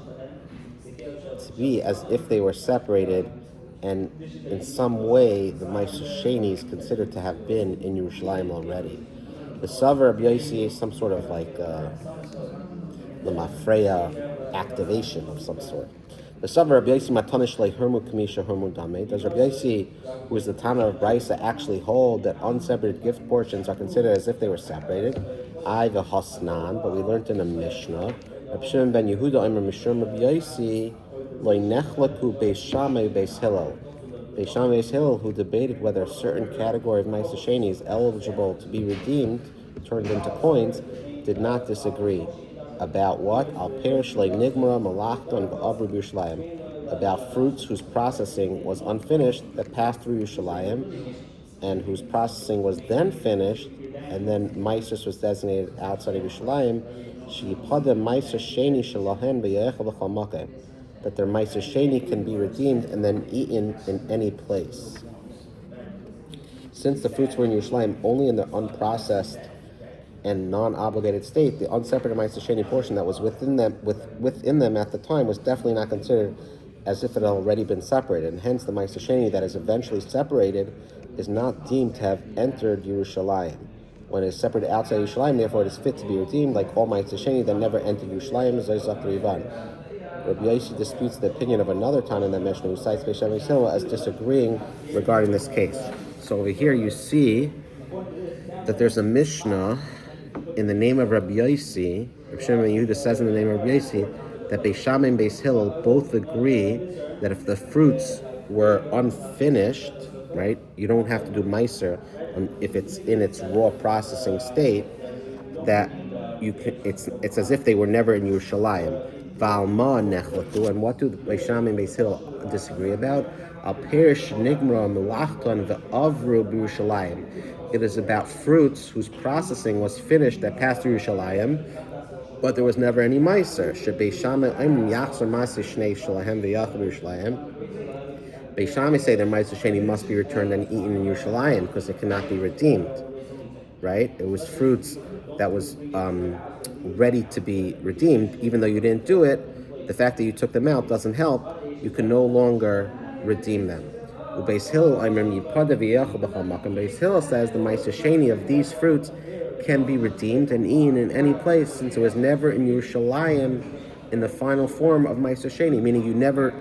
A: to be as if they were separated, and in some way the Maaser Sheni is considered to have been in Yerushalayim already. The Savar Rabbi Yossi is some sort of like the Mafreya activation of some sort. The Savar Rabbi Yossi matanish le hermu kamisha hermu dame. Does Rabbi Yossi, who is the Tana of Brisa, actually hold that unseparated gift portions are considered as if they were separated? I the Hasnan, but we learned in a Mishnah. Rabbi Shimon ben Yehuda Omer Mishum Rabbi Yossi lo nechlaku beis Shammai beis Hillel. Beis Shammai beis Hillel, who debated whether a certain category of Maaser Sheni is eligible to be redeemed, turned into coins, did not disagree. About what? Al perish le nigmara malachton v'avru b'Yerushalayim. About fruits whose processing was unfinished that passed through Yerushalayim, and whose processing was then finished, and then Maaser was designated outside of Yerushalayim. Sheyipada Maaser Sheni shalahen v'yechel b'chol makeh. That their Maaser Sheni can be redeemed and then eaten in any place. Since the fruits were in Yerushalayim only in their unprocessed and non-obligated state, the unseparated Maaser Sheni portion that was within them at the time was definitely not considered as if it had already been separated, and hence the Maaser Sheni that is eventually separated is not deemed to have entered Yerushalayim. When it is separated outside Yerushalayim, therefore it is fit to be redeemed, like all Maaser Sheni that never entered Yerushalayim, Zayzak Rivan. Rabbi Yossi disputes the opinion of another Tana in that Mishnah who cites Beis Shammai as disagreeing regarding this case. So over here you see that there's a Mishnah in the name of Rabbi Yossi. Rabbi Shimon ben Yehuda says in the name of Rabbi Yossi that Beis Shammai and Beis Hillel both agree that if the fruits were unfinished, right, you don't have to do Maaser if it's in its raw processing state, that you can, it's as if they were never in Yerushalayim. Valma nechlatu, and what do Beis Shammai and Beis Hillel disagree about? Al perish nigmra melachton ve'avru b'Yerushalayim. It is about fruits whose processing was finished that passed through Yerushalayim, but there was never any Maaser. Beis Shammai yachzor Maaser Shnei shalahem ve'yachal b'Yerushalayim. Beis Shammai say their Maaser Sheni must be returned and eaten in Yerushalayim because it cannot be redeemed. Right? It was fruits that was ready to be redeemed, even though you didn't do it. The fact that you took them out doesn't help. You can no longer redeem them. Beis Hillel says the Maaser Sheni of these fruits can be redeemed and eaten in any place, since it was never in Yerushalayim in the final form of Maaser Sheni, meaning you never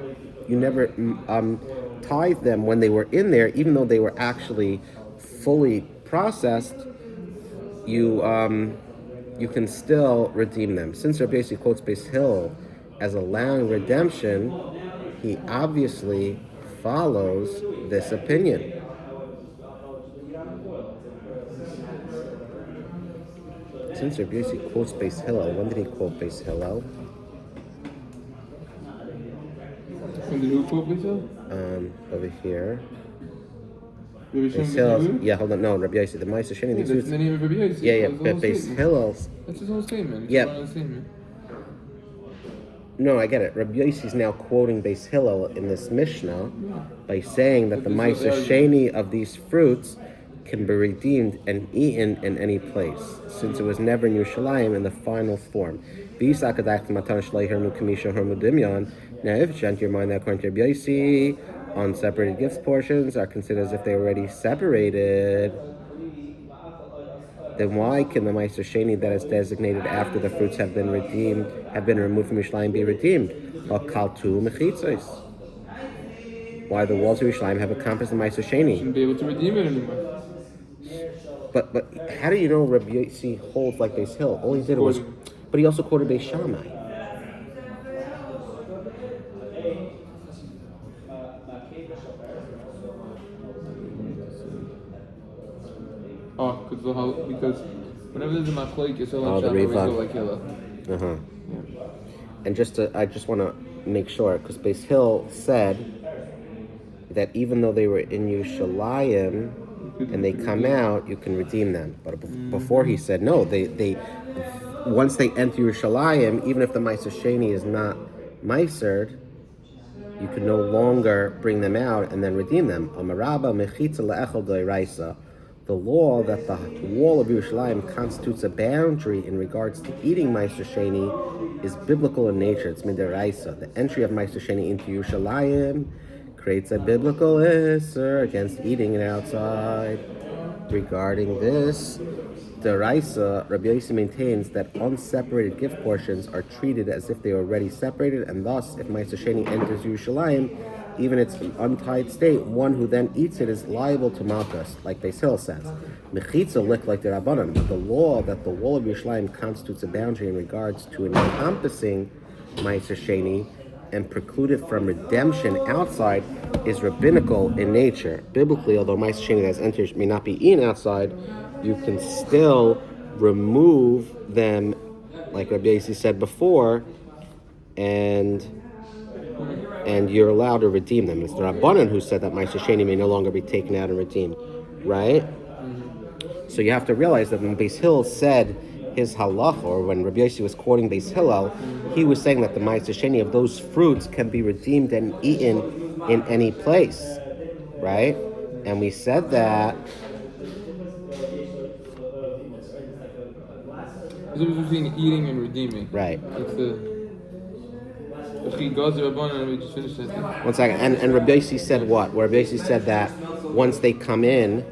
A: tithed them when they were in there, even though they were actually fully processed. You can still redeem them. Since Rabbi Yossi quotes Beis Hillel as allowing redemption, he obviously follows this opinion. Since Rabbi Yossi quotes Beis Hillel, when did he quote Beis Hillel?
B: When did who quote Beis Hillel?
A: Over here.
B: Beis Hillel?
A: Yeah, hold on. No, Rabbi Yossi, the Maaser Sheni.
B: Yeah, that's the name of Rabbi Yossi.
A: Yeah, but Beis Hillel.
B: That's his whole statement.
A: Yeah. No, I get it. Rabbi Yossi is now quoting Beis Hillel in this Mishnah by saying that the Maaser Sheni of these fruits can be redeemed and eaten in any place, since it was never in Yerushalayim in the final form. Now, if it's into your mind that according to Rabbi Yossi, unseparated gift portions are considered as if they were already separated, then why can the Maaser Sheni that is designated after the fruits have been removed from Yerushalayim be redeemed? Why the walls of Yerushalayim have encompassed the Maaser Sheni?
B: Shouldn't be able to redeem it anymore.
A: But how do you know Rabbi Yossi holds like Beis Hillel? All he did was, but he also quoted Beis Shammai.
B: Because whenever there's a machlokes, it's
A: Oh,
B: always
A: the
B: always
A: Riva.
B: go like Hillel.
A: Uh-huh.
B: Yeah.
A: And I just want to make sure, because Beis Hill said that even though they were in Yerushalayim and they come out, you can redeem them. But before he said no, they once they enter Yerushalayim, even if the Maaser Sheni is not Maasered, you can no longer bring them out and then redeem them. Amarabba mechitza le'echel doiraisa. The law that the wall of Yerushalayim constitutes a boundary in regards to eating Maaser Sheni is biblical in nature. It's midiraisa. The entry of Maaser Sheni into Yerushalayim creates a biblical issur against eating it outside. Regarding this, Deraisa, Rabbi Yossi maintains that unseparated gift portions are treated as if they were already separated, and thus, if Maaser Sheni enters Yerushalayim, even its untied state, one who then eats it is liable to Makkos, like Beis Hill says. Mechitza lick like the Rabbanan, but the law that the wall of Yerushalayim constitutes a boundary in regards to encompassing Maaser Sheni and precluded from redemption outside is rabbinical in nature. Biblically, although Maaser Sheni that has entered may not be eaten outside, you can still remove them, like Rabbi Yossi said before, and you're allowed to redeem them. It's the Rabbanan who said that Maaser Sheni may no longer be taken out and redeemed, right? So you have to realize that when Beis Hill said his halach, or when Rabbi Yossi was quoting Beis Hillel, he was saying that the Maaser Sheni of those fruits can be redeemed and eaten in any place, right? And we said that.
B: There's a difference between eating and redeeming.
A: Right.
B: It's the Gazer Rabbanan, and we just finished that thing.
A: 1 second. And Rabbi Yossi said what? Where Rabbi Yossi said that once they come in,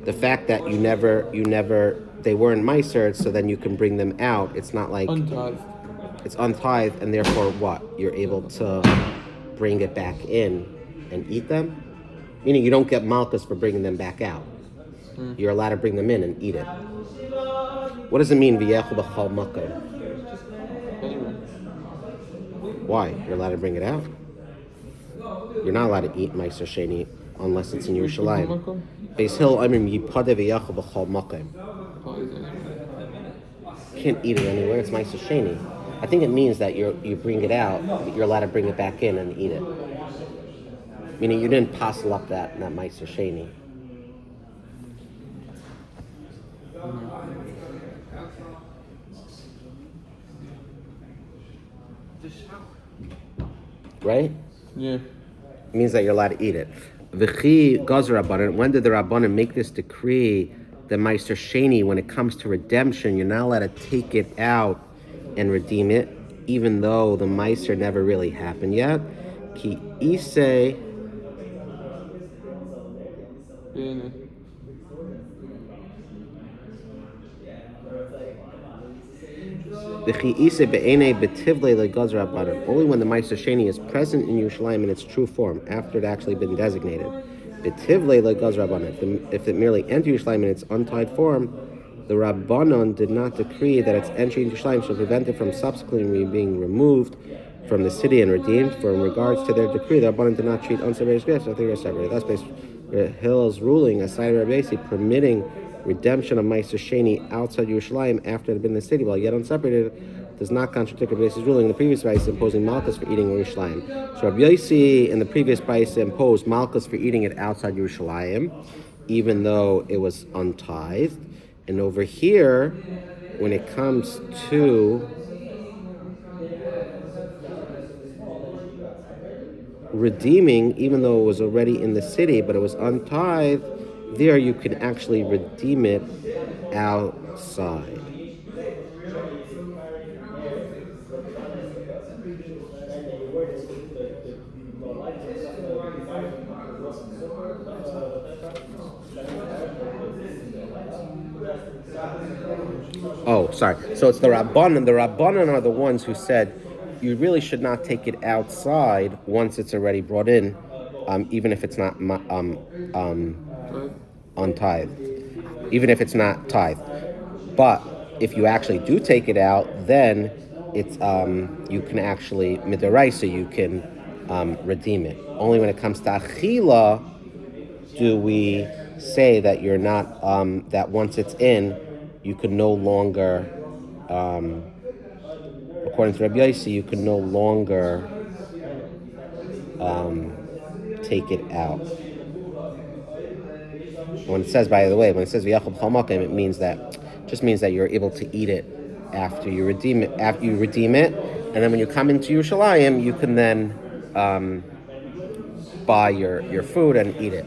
A: the fact that you never, they weren't Maaser, so then you can bring them out. It's not like
B: Untithed.
A: it's untithed, and therefore what? You're able to bring it back in and eat them? Meaning you don't get Malchus for bringing them back out. You're allowed to bring them in and eat it. What does it mean, v'yechu b'chol makom?
B: Anyway.
A: Why? You're allowed to bring it out? You're not allowed to eat Maaser Sheni unless it's in Yerushalayim. Beis Hill, I mean, yipade v'yechu b'chol makom. You can't eat it anywhere. It's Maaser Sheni. I think it means that you bring it out, but you're allowed to bring it back in and eat it. Meaning you didn't passel up that Maaser Sheni. Right?
B: Yeah.
A: It means that you're allowed to eat it. V'chi gazer Rabbanan. When did the Rabbanan make this decree? The Maaser Sheni, when it comes to redemption, you're not allowed to take it out and redeem it, even though the Maaser never really happened yet. Ki isei. Only when the Maaser Sheni is present in Yerushalayim in its true form, after it actually been designated. If it merely enters Yerushalayim in its untied form, the Rabbanon did not decree that its entry into Yerushalayim shall prevent it from subsequently being removed from the city and redeemed. For in regards to their decree, the Rabbanon did not treat unseparated gifts as they were separated. Thus, Beis Hill's ruling, aside Rabbi Yossi, permitting redemption of Maaser Sheni outside Yerushalayim after it had been in the city, while yet unseparated, does not contradict Rabbi Yossi's ruling in the previous Bais imposing Malchus for eating in Yerushalayim. So Rabbi Yossi in the previous Bais imposed Malchus for eating it outside Yerushalayim, even though it was untithed. And over here, when it comes to redeeming, even though it was already in the city, but it was untithed, there you can actually redeem it outside. Oh, sorry. So it's the Rabbanan. The Rabbanan are the ones who said you really should not take it outside once it's already brought in, even if it's not untithed, even if it's not tithed. But if you actually do take it out, then it's you can actually midaraisa, you can redeem it. Only when it comes to achila do we say that you're not that once it's in, you can no longer, according to Rabbi Yossi, you can no longer take it out. When it says, by the way, when it says v'yachol b'chol makom, it means that you're able to eat it after you redeem it. After you redeem it, and then when you come into Yerushalayim, you can then buy your food and eat it.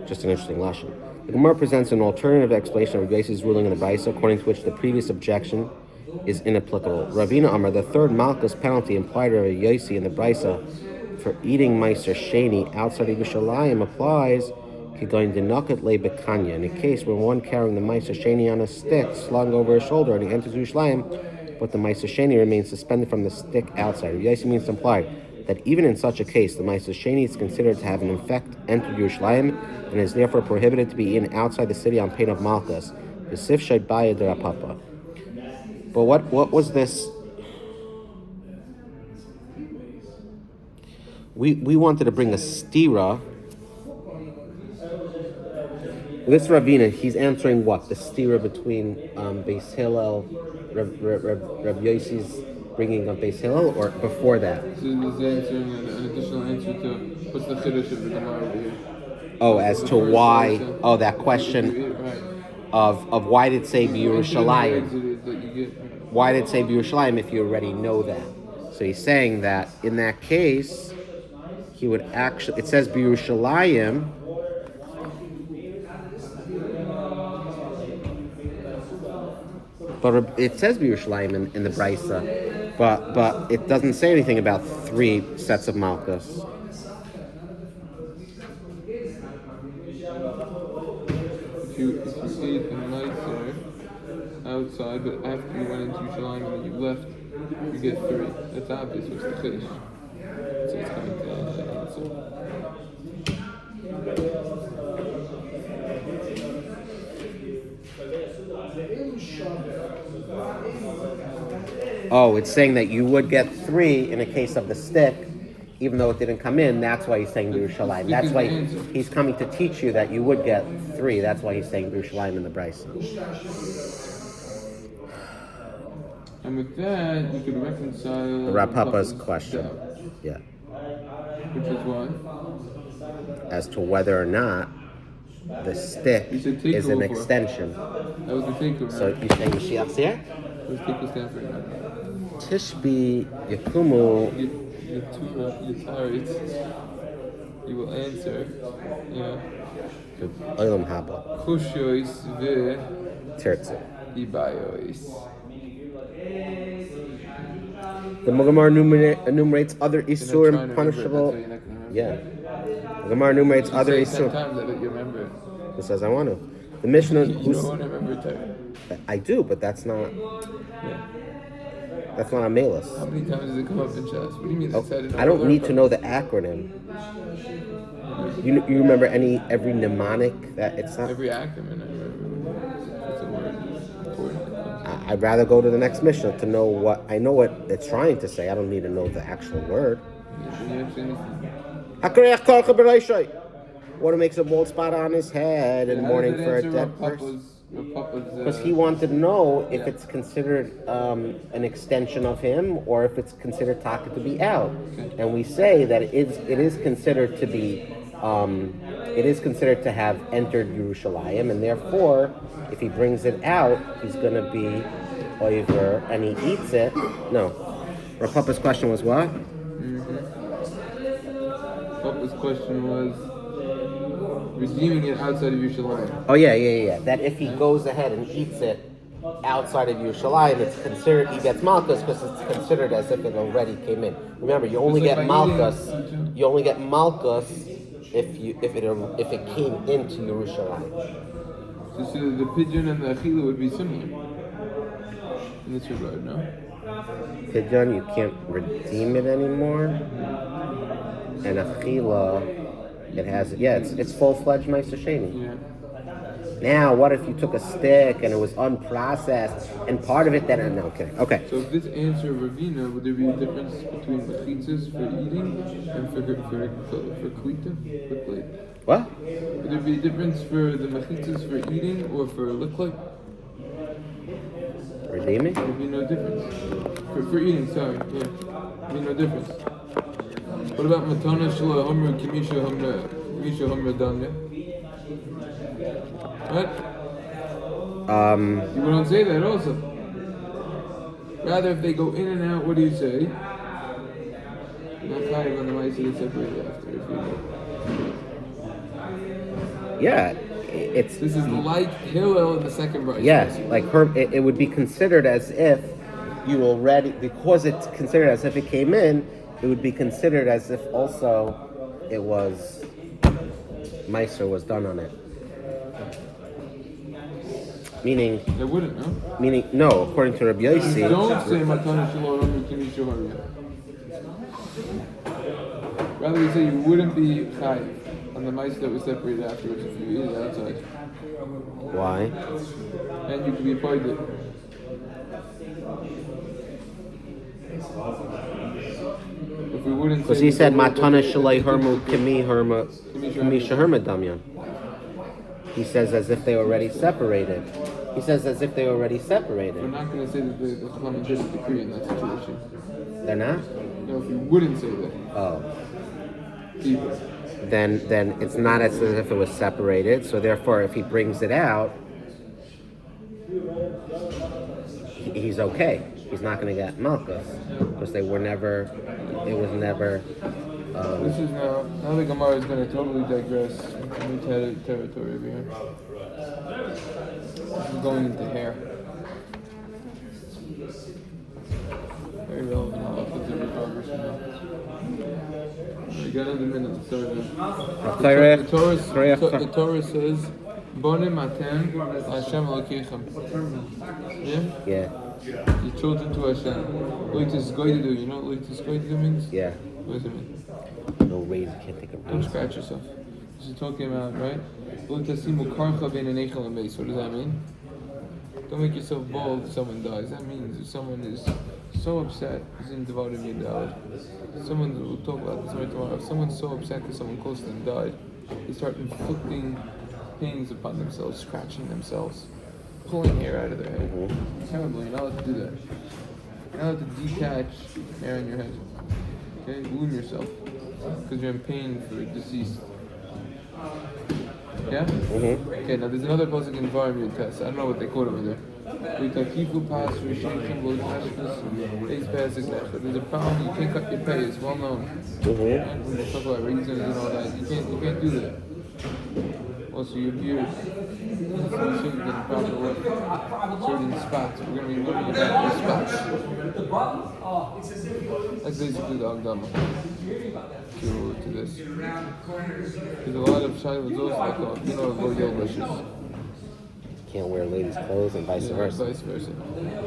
A: Just an interesting lashon. The Gemara presents an alternative explanation of Rabbi Yossi's ruling in the Brisa, according to which the previous objection is inapplicable. Ravina Amar, the third Makkos penalty implied by Rabbi Yossi in the Brisa for eating Maaser Sheni outside of Yerushalayim applies in a case where one carrying the Maaser Sheni on a stick slung over his shoulder and he enters Yerushalayim, but the Maaser Sheni remains suspended from the stick outside. Rabbi Yossi means to imply that even in such a case, the Maaser Sheni is considered to have in effect entered Yerushalayim and is therefore prohibited to be eaten outside the city on pain of Makkos. But what was this? We wanted to bring a stira. This Ravina, he's answering what? The stira between Beis Hillel, Rav Yossi's bringing of Beis Hillel, or before that?
B: So he's answering an additional answer to what's the chiddush of the Gemara over here.
A: Oh, as to why? Oh, that question of why did it say B'Yerushalayim? Why did it say B'Yerushalayim if you already know that? So he's saying that in that case, he would actually. It says B'Yerushalayim. But it says B'Yerushalayim in the Brisa, but it doesn't say anything about 3 sets of Makkos.
B: If you ate the Maaser outside, but after you went into Yerushalayim and then you left, you get 3. That's obvious. What's the chiddush? So it's coming to answer.
A: Oh, it's saying that you would get 3 in a case of the stick, even though it didn't come in. That's why he's saying Yerushalayim. That's why he's coming to teach you that you would get 3. That's why he's saying Yerushalayim in the Brisa.
B: And with that, you could reconcile
A: The Rav Papa's question. Yeah.
B: Which is what?
A: As to whether or not the stick is an extension.
B: That was the takeover.
A: So you saying Mashiach's here?
B: What does takeover stand for?
A: Tishbi Yakumu.
B: You will answer. Yeah.
A: Olam Haba.
B: Kushois ve
A: Tertze.
B: ibayois.
A: The Gemara enumerates other Isurim punishable. Yeah. The Gemara enumerates other Isurim.
B: Times I bet you remember it.
A: Who says I want to? The Mishnah.
B: You don't want to remember it, Terry.
A: I do, but that's not.
B: Yeah.
A: That's not a malus.
B: How many times does it come up in chess? What do you mean?
A: I don't need to know the acronym. You remember every mnemonic that it's not.
B: Every acronym I remember. It's a word. Important.
A: I'd rather go to the next Mishnah to know what I know what it's trying to say. I don't need to know the actual word. What makes a bald spot on his head in the morning for a dead person? Because he wanted to know if it's considered an extension of him or if it's considered taka to be out. And we say that it is considered to be it is considered to have entered Yerushalayim, and therefore, if he brings it out, he's going to be over and he eats it. No. Rav Papa's question was what?
B: Papa's question was redeeming it outside of Yerushalayim.
A: Oh yeah. That if he goes ahead and eats it outside of Yerushalayim, it's considered he gets Makkos because it's considered as if it already came in. Remember, you only get Makkos. You only get Makkos if it came into Yerushalayim.
B: So the pigeon and the achila would be similar in this regard, no?
A: Pigeon, you can't redeem it anymore, and achila. It has, it's full-fledged Maaser Sheni.
B: Yeah.
A: Now, what if you took a stick and it was unprocessed and part of it then? No, okay.
B: So if this answer Ravina, would there be a difference between machitzas for eating and for klita, for plate?
A: What?
B: Would there be a difference for the machitzas for eating or for liquid?
A: Redeeming?
B: There would be no difference. For eating, sorry. Yeah. There would be no difference. What about matana shula humra kimisha humra danya? What? You don't say that also. Rather, if they go in and out, what do you say? Not chayiv on the mice that separated after. If you know.
A: Yeah,
B: This is like Hillel in the second verse.
A: yes, like it would be considered as if you already, because it's considered as if it came in, it would be considered as if also it was, Maaser was done on it. Meaning,
B: They wouldn't, no?
A: no, according to Rabbi Yossi,
B: Don't say matana shelo humra kimisha humra. Rather, you say you wouldn't be chayiv on the mice that were separated afterwards if you eat it outside.
A: why?
B: And you could be appointed. If we wouldn't
A: Because
B: say
A: he
B: that
A: said,
B: they were
A: Matana
B: separated,
A: shalai hermu kimi shaherma damyan. He says as if they already separated. He says as if they already
B: We're
A: separated.
B: not going to say that the Chachamim didn't decree in that situation.
A: They're not?
B: No, if you wouldn't say that,
A: Oh.
B: either.
A: Then it's not as if it was separated. So therefore, if he brings it out, he's okay. He's not going to get Makkos because they were never. It was never.
B: This is now the Gemara is going to totally digress into new territory over here. This is going into hair. Very relevant. I'll put the barbers now. We got another minute to start the Torah says, Bonim atem Hashem Elokeichem.
A: Yeah.
B: Your children to Hashem. Loitis goydedu. You know what loitis goydedu means?
A: Yeah.
B: What does it mean?
A: No raise. You can't take a
B: Don't
A: raise.
B: scratch yourself. This is talking about, right? What does that mean? Don't make yourself bald if someone dies. That means if someone is so upset, he's in devoted midad. We'll talk about this tomorrow. If someone's so upset because someone close to them died, they start inflicting pains upon themselves, scratching themselves, pulling hair out of their head. Terrible. You're not allowed to do that. You're not allowed to detach hair in your head. Okay? Wound yourself because you're in pain for deceased. Yeah? Okay, now there's another pasuk in environment test. I don't know what they quote over there. There's a problem, you can't cut your pay, it's well known. When we talk about reasons and all that, you can't do that. Also your beard, it's shaved in a proper way. Certain spots, we're going to be learning about those spots. That's basically the Agdama to this. There's a lot of shilas also like, lo yolbashes.
A: Can't wear ladies' clothes and vice versa.
B: Vice versa.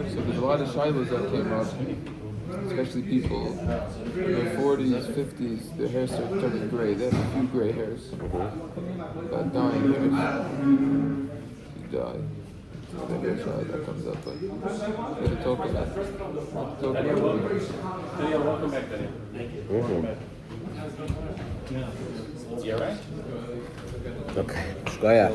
B: So there's a lot of shilas that came up, especially people in their 40s, 50s, their hair started turning gray. They have a few gray hairs. Dying hairs. You die. Maybe a shayla that comes up, but we're going to talk about it.
D: Welcome back, Daniel. Is he alright?
A: Okay. Shkoyach.